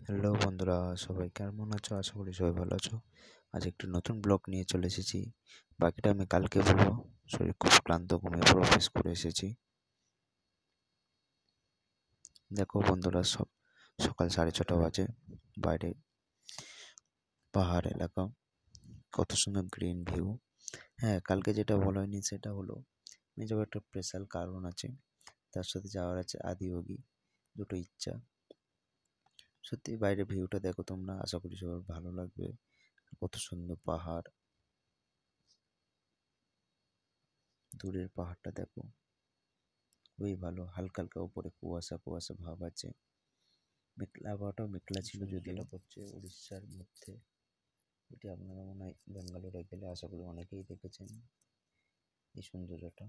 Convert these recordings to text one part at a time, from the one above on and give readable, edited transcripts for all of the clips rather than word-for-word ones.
Hello বন্ধুরা, সবাই কেমন আছো? আশা করি সবাই ভালো আছো। আজ একটি নতুন ব্লগ নিয়ে চলে এসেছি। বাকিটা আমি কালকে বলবো। শরীর খুব ক্লান্ত, ঘুমিয়ে পুরো অফিস করে এসেছি। দেখো বন্ধুরা, সকাল 6:30 বাজে। বাইরে পাহাড় এলাকা, কত সুন্দর গ্রিন ভিউ। হ্যাঁ, কালকে যেটা বলা হয়নি সেটা হলো আমি যাবো একটা স্পেশাল কারণ আছে। তার সাথে যাওয়ার আছে আদিয়োগী, দুটো ইচ্ছা। সত্যি বাইরে ভিউটা দেখো তোমরা, আশা করি সবার ভালো লাগবে। কত সুন্দর পাহাড়, দূরের পাহাড়টা দেখো, খুবই ভালো। হালকা হালকা উপরে কুয়াশা কুয়াশা ভাব আছে। মেঘলা, আবহাওয়াটাও মেঘলা ছিল, যদিও করছে উড়িষ্যার মধ্যে। এটি আপনারা মনে হয় ব্যাঙ্গালোরে গেলে আশা করি অনেকেই দেখেছেন এই সৌন্দর্যটা।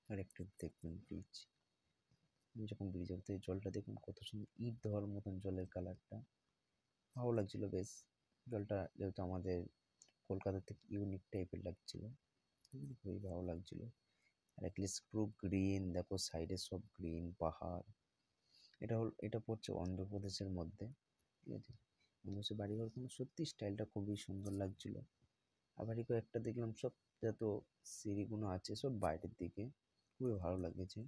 আর একটু দেখবেন ব্রিজ, যখন ব্রিজের থেকে জলটা দেখুন কত সুন্দর, ইট দেওয়ার মতন জলের কালারটা, ভালো লাগছিল বেশ। জলটা যেহেতু আমাদের কলকাতা থেকে ইউনিক টাইপের লাগছিল, খুবই ভালো লাগছিল। আর অ্যাটলিস্ট পুরো গ্রিন, দেখো সাইডে সব গ্রিন পাহাড়। এটা পড়ছে অন্ধ্রপ্রদেশের মধ্যে, ঠিক আছে। অন্ধ্রপ্রদেশের বাড়িঘরগুলো সত্যি স্টাইলটা খুবই সুন্দর লাগছিল। আবার একটা দেখলাম সব যত সিঁড়িগুলো আছে সব বাইরের দিকে, খুবই ভালো লাগেছে।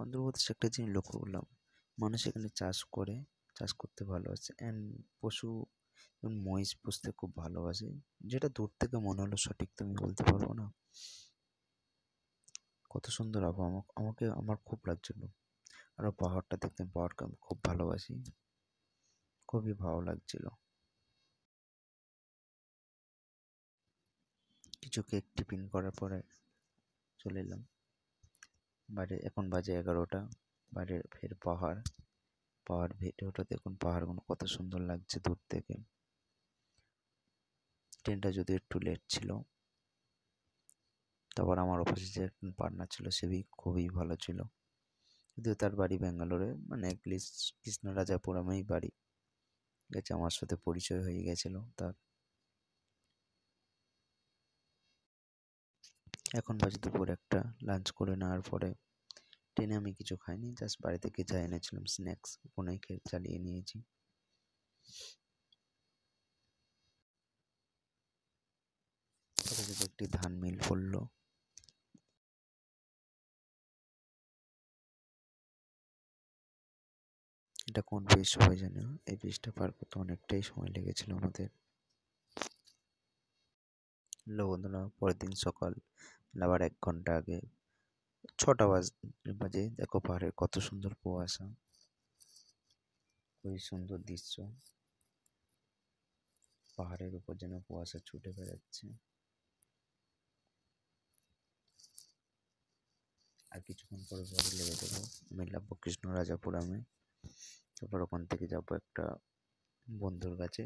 অন্ধ্রপ্রদেশে একটা জিনিস লক্ষ্য করলাম, মানুষ এখানে চাষ করতে ভালোবাসে। অ্যান্ড পশু যেমন মহিষ পুষতে খুব ভালোবাসে। যেটা দূর থেকে মনে হলো, সঠিক তো আমি বলতে পারবো না। কত সুন্দর আবহাওয়া, আমার খুব লাগছিল। আরও পাহাড়টা দেখতে, পাহাড়কে আমি খুব ভালোবাসি, খুবই ভালো লাগছিল। কিছু কেক টিফিন করার পরে চলে এলাম বাইরে। এখন বাজে 11টা। বাইরে ফের পাহাড় ভিডিওটা দেখুন, পাহাড়গুলো কত সুন্দর লাগছে দূর থেকে। ট্রেনটা যদি একটু লেট ছিল, তারপর আমার অফিসে যে একজন পার্টনার ছিল সে খুবই ভালো ছিল, যদিও তার বাড়ি ব্যাঙ্গালোরে, মানে কৃষ্ণরাজাপুরমেই বাড়ি। গেছে, আমার সাথে পরিচয় হয়ে গেছিল তার। এখন বাজে দুপুর 1টা। লাঞ্চ করে নেওয়ার পরে ট্রেনে আমি কিছু খাইনি, জাস্ট বাড়ি থেকে যা এনেছিলাম স্ন্যাক্স ওখানেই খেয়ে চালিয়ে নিয়েছি। একটি ধান মিল পড়লো। এটা কোন ব্রিজ সবাই জানে, এই ব্রিজটা পার করতে অনেকটাই সময় লেগেছিল আমাদের। বন্ধুরা, পরের দিন সকাল, আবার 1 ঘন্টা আগে 6টা বাজে, দেখো পাহাড়ের কত সুন্দর কুয়াশা, খুবই সুন্দর দৃশ্য। পাহাড়ের উপর যেন কুয়াশা ছুটে বেড়াচ্ছে। আর কিছুক্ষণ পরে পরে লেগে দেবো, আমি লাভবো কৃষ্ণরাজাপুরমে। তারপর ওখান থেকে যাবো একটা বন্ধুর কাছে।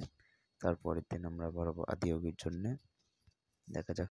তারপরের দিন আমরা বেরোবো আদিয়োগীর জন্যে। দেখা যাক